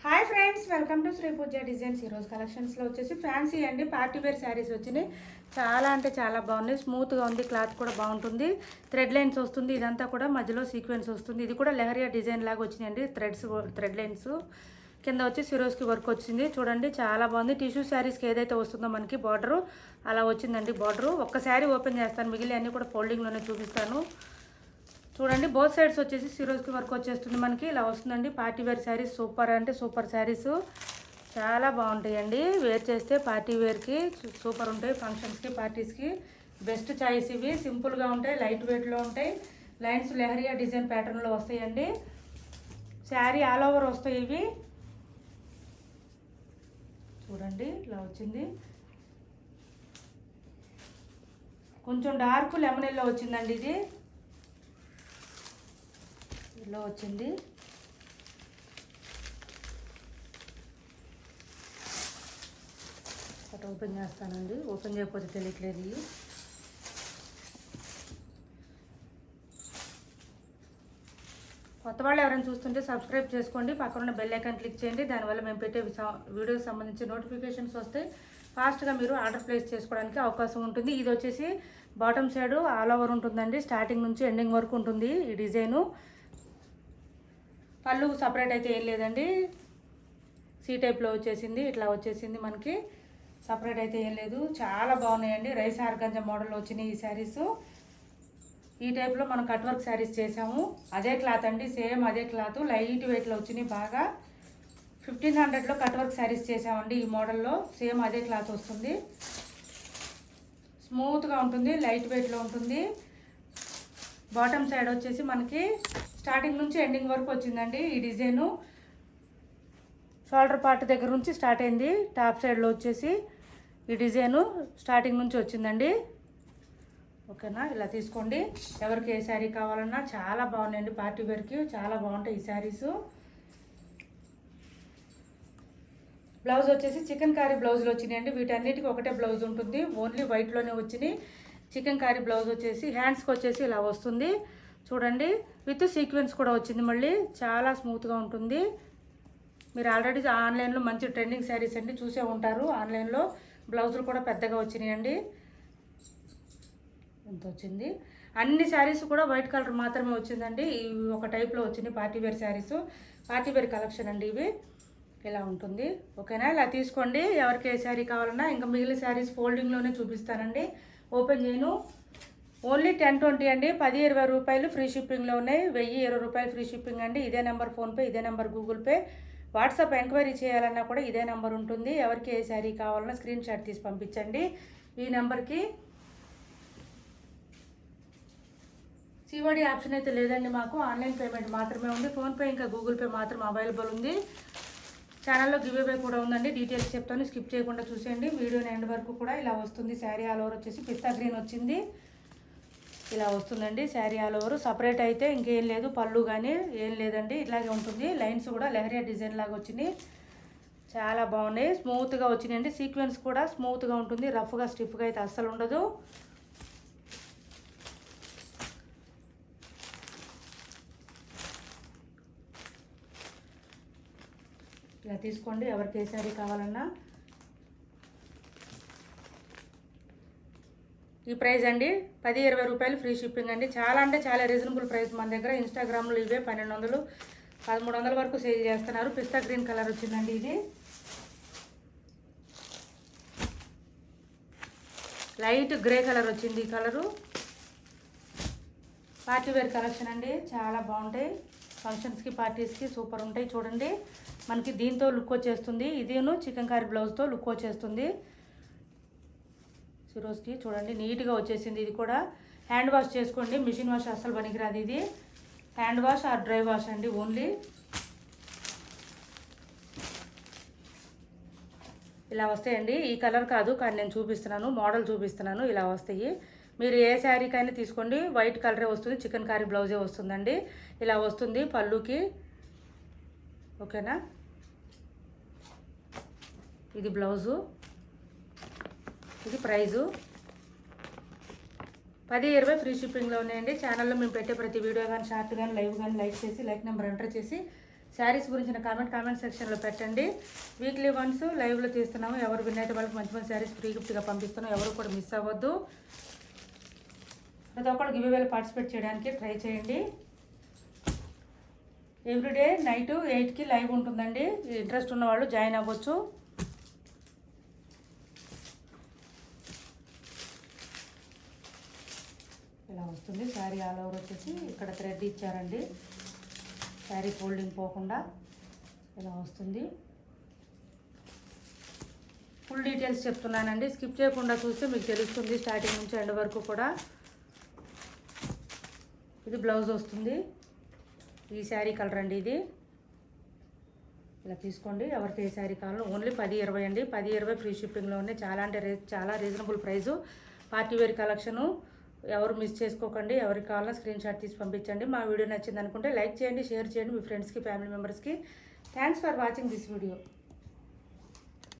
Hi friends, welcome to Sri Pooja designs. ఈరోజు కలెక్షన్స్లో వచ్చేసి ఫ్యాన్సీ అండి పార్టీ వేర్ శారీస్ వచ్చినాయి. చాలా అంటే చాలా బాగున్నాయి. స్మూత్గా ఉంది, క్లాత్ కూడా బాగుంటుంది. థ్రెడ్ లైన్స్ వస్తుంది, ఇదంతా కూడా మధ్యలో సీక్వెన్స్ వస్తుంది. ఇది కూడా లెహరియా డిజైన్ లాగా వచ్చినాయండి. థ్రెడ్ లైన్స్ కింద వచ్చి సిరోస్కి వర్క్ వచ్చింది. చూడండి చాలా బాగుంది. టిష్యూ శారీస్కి ఏదైతే వస్తుందో మనకి బార్డరు అలా వచ్చిందండి. బార్డరు ఒక్క శారీ ఓపెన్ చేస్తాను, మిగిలిన అన్నీ కూడా ఫోల్డింగ్లోనే చూపిస్తాను. చూడండి బోత్ సైడ్స్ వచ్చేసి సిరోస్కి వర్క్ వచ్చేస్తుంది. మనకి ఇలా వస్తుందండి. పార్టీ వేర్ శారీస్ సూపర్ అంటే సూపర్ శారీస్ చాలా బాగుంటాయండి. వేర్ చేస్తే పార్టీ వేర్కి సూపర్ ఉంటాయి. ఫంక్షన్స్కి పార్టీస్కి బెస్ట్ చాయిస్ ఇవి. సింపుల్గా ఉంటాయి, లైట్ వెయిట్లో ఉంటాయి. లైన్స్ లెహరియా డిజైన్ ప్యాటర్న్లో వస్తాయండి. శారీ ఆల్ ఓవర్ వస్తాయి ఇవి. చూడండి ఇలా వచ్చింది. కొంచెం డార్క్ లెమన్ ఎల్లో వచ్చిందండి. ఇది ఇలా వచ్చింది. ఒకటి ఓపెన్ చేస్తానండి, ఓపెన్ చేయకపోతే తెలియట్లేదు. ఇది కొత్త వాళ్ళు ఎవరైనా చూస్తుంటే సబ్స్క్రైబ్ చేసుకోండి, పక్కన ఉన్న బెల్ ఐకాన్ క్లిక్ చేయండి. దానివల్ల మేము పెట్టే వీడియోకి సంబంధించి నోటిఫికేషన్స్ వస్తాయి. ఫాస్ట్గా మీరు ఆర్డర్ ప్లేస్ చేసుకోవడానికి అవకాశం ఉంటుంది. ఇది వచ్చేసి బాటమ్ సైడ్ ఆల్ ఓవర్ ఉంటుందండి. స్టార్టింగ్ నుంచి ఎండింగ్ వరకు ఉంటుంది ఈ డిజైను. పళ్ళు సపరేట్ అయితే ఏం లేదండి. సీ టైప్లో వచ్చేసింది, ఇట్లా వచ్చేసింది. మనకి సపరేట్ అయితే ఏం లేదు. చాలా బాగున్నాయండి. రైస్ ఆర్గంజా మోడల్ వచ్చినాయి ఈ శారీస్. ఈ టైప్లో మనం కట్ వర్క్ శారీస్ చేసాము. అదే క్లాత్ అండి, సేమ్ అదే క్లాత్. లైట్ వెయిట్లో వచ్చినాయి బాగా. 1500లో కట్ వర్క్ శారీస్ చేసామండి ఈ మోడల్లో. సేమ్ అదే క్లాత్ వస్తుంది. స్మూత్గా ఉంటుంది, లైట్ వెయిట్లో ఉంటుంది. బాటమ్ సైడ్ వచ్చేసి మనకి స్టార్టింగ్ నుంచి ఎండింగ్ వరకు వచ్చిందండి ఈ డిజైను. షోల్డర్ పార్ట్ దగ్గర నుంచి స్టార్ట్ అయింది. టాప్ సైడ్లో వచ్చేసి ఈ డిజైను స్టార్టింగ్ నుంచి వచ్చిందండి. ఓకేనా, ఇలా తీసుకోండి. ఎవరికి ఏ శారీ కావాలన్నా చాలా బాగున్నాయండి. పార్టీ వేర్కి చాలా బాగుంటాయి ఈ శారీసు. బ్లౌజ్ వచ్చేసి చికెన్ కారీ బ్లౌజులు వచ్చినాయండి. వీటన్నిటికీ ఒకటే బ్లౌజ్ ఉంటుంది, ఓన్లీ వైట్లోనే వచ్చినాయి. చికెన్ కారీ బ్లౌజ్ వచ్చేసి హ్యాండ్స్కి వచ్చేసి ఇలా వస్తుంది. చూడండి విత్ సీక్వెన్స్ కూడా వచ్చింది. మళ్ళీ చాలా స్మూత్గా ఉంటుంది. మీరు ఆల్రెడీ ఆన్లైన్లో మంచి ట్రెండింగ్ శారీస్ అండి చూసే ఉంటారు. ఆన్లైన్లో బ్లౌజులు కూడా పెద్దగా వచ్చినాయండి. ఎంత వచ్చింది. అన్ని శారీస్ కూడా వైట్ కలర్ మాత్రమే వచ్చిందండి. ఇవి ఒక టైప్లో వచ్చినాయి party wear sarees. Party wear collection అండి ఇవి. ఇలా ఉంటుంది. ఓకేనా, ఇలా తీసుకోండి. ఎవరికి ఏ శారీ కావాలన్నా. ఇంకా మిగిలిన శారీస్ ఫోల్డింగ్లోనే చూపిస్తానండి, ఓపెన్ చేయను. ఓన్లీ 10-20 అండి. 10-20 రూపాయలు ఫ్రీ షిప్పింగ్లో ఉన్నాయి. 1020 రూపాయలు ఫ్రీ షిప్పింగ్ అండి. ఇదే నెంబర్ ఫోన్పే, ఇదే number Google pay. WhatsApp enquiry చేయాలన్నా కూడా ఇదే నెంబర్ ఉంటుంది. ఎవరికి ఏ శారీ కావాలన్నా స్క్రీన్ షాట్ తీసి పంపించండి ఈ నెంబర్కి. సిఓడి ఆప్షన్ అయితే లేదండి మాకు, ఆన్లైన్ పేమెంట్ మాత్రమే ఉంది. ఫోన్పే ఇంకా గూగుల్ పే మాత్రం అవైలబుల్ ఉంది. ఛానల్లో గివ్ అవే కూడా ఉందండి. డీటెయిల్స్ చెప్తాను, స్కిప్ చేయకుండా చూసేయండి వీడియోని ఎండ్ వరకు కూడా. ఇలా వస్తుంది శారీ ఆల్ ఓవర్ వచ్చేసి పిస్తా గ్రీన్ వచ్చింది. ఇలా వస్తుందండి శారీ ఆల్ ఓవర్. సపరేట్ అయితే ఇంకేం లేదు, పళ్ళు కానీ ఏం లేదండి, ఇట్లాగే ఉంటుంది. లైన్స్ కూడా లెహరియా డిజైన్ లాగా వచ్చినాయి. చాలా బాగున్నాయి, స్మూత్గా వచ్చినాయండి. సీక్వెన్స్ కూడా స్మూత్గా ఉంటుంది, రఫ్గా స్టిఫ్గా అయితే అస్సలు ఉండదు. ఇలా తీసుకోండి ఎవరికి ఏ శారీ కావాలన్నా. ఈ ప్రైస్ అండి 10-20 రూపాయలు ఫ్రీ షిప్పింగ్ అండి. చాలా అంటే చాలా రీజనబుల్ ప్రైస్ మన దగ్గర. ఇన్స్టాగ్రామ్లో ఇవే 1200, 1300 వరకు సేల్ చేస్తున్నారు. పిస్తా గ్రీన్ కలర్ వచ్చిందండి. ఇది లైట్ గ్రే కలర్ వచ్చింది. ఈ కలరు పార్టీ వేర్ కలెక్షన్ అండి. చాలా బాగుంటాయి. ఫంక్షన్స్కి పార్టీస్కి సూపర్ ఉంటాయి. చూడండి మనకి దీంతో లుక్ వచ్చేస్తుంది. ఇదేను చికెన్ కర్రీ బ్లౌజ్తో లుక్ వచ్చేస్తుంది. సిరోస్కి చూడండి నీట్గా వచ్చేసింది. ఇది కూడా హ్యాండ్ వాష్ చేసుకోండి, మిషన్ వాష్ అస్సలు పనికిరాదు. ఇది hand wash or dry wash అండి ఓన్లీ. ఇలా వస్తాయండి. ఈ కలర్ కాదు కానీ నేను చూపిస్తున్నాను, మోడల్ చూపిస్తున్నాను. ఇలా వస్తాయి. మీరు ఏ శారీకైనా తీసుకోండి, వైట్ కలరే వస్తుంది. చికెన్ కర్రీ బ్లౌజే వస్తుందండి. ఇలా వస్తుంది పళ్ళుకి. ఓకేనా, ఇది బ్లౌజు, ఇది ప్రైజు. 10-20 ఫ్రీ షిప్పింగ్లో ఉన్నాయండి. ఛానల్లో మేము పెట్టే ప్రతి వీడియో కానీ షార్ట్ కానీ లైవ్ కానీ లైక్ చేసి లైక్ నెంబర్ ఎంటర్ చేసి శారీస్ గురించిన కామెంట్ సెక్షన్లో పెట్టండి. వీక్లీ వన్స్ లైవ్లో తీస్తున్నాము. ఎవరు విన్ అయితే వాళ్ళకి మంచి మంచి శారీస్ ఫ్రీ గిఫ్ట్గా పంపిస్తున్నాం. ఎవరు కూడా మిస్ అవ్వద్దు. ప్రతి ఒక్కరు గివ్ అవేలో పార్టిసిపేట్ చేయడానికి ట్రై చేయండి. ఎవ్రీడే నైట్ 8కి లైవ్ ఉంటుందండి. ఇంట్రెస్ట్ ఉన్న వాళ్ళు జాయిన్ అవ్వచ్చు. ఇలా వస్తుంది శారీ. ఆల్ ఓవర్ వచ్చేసి ఇక్కడ థ్రెడ్ ఇచ్చారండి. శారీ ఫోల్డింగ్ పోకుండా ఇలా వస్తుంది. ఫుల్ డీటెయిల్స్ చెప్తున్నానండి. స్కిప్ చేయకుండా చూస్తే మీకు తెలుస్తుంది స్టార్టింగ్ నుంచి ఎండ్ వరకు కూడా. ఇది బ్లౌజ్ వస్తుంది. ఈ శారీ కలర్ అండి ఇది. ఇలా తీసుకోండి. ఎవరికి ఏ శారీ కావాలో. ఓన్లీ 10-20 అండి. 10-20 ఫ్రీ షిప్పింగ్లో ఉన్నాయి. చాలా అంటే చాలా reasonable price. Party wear collection. ఎవరు మిస్ చేసుకోకండి. ఎవరికి కావాలో స్క్రీన్ షాట్ తీసి పంపించండి. మా వీడియో నచ్చింది అనుకుంటే లైక్ చేయండి, షేర్ చేయండి మీ ఫ్రెండ్స్కి, ఫ్యామిలీ మెంబర్స్కి. Thanks for watching this video.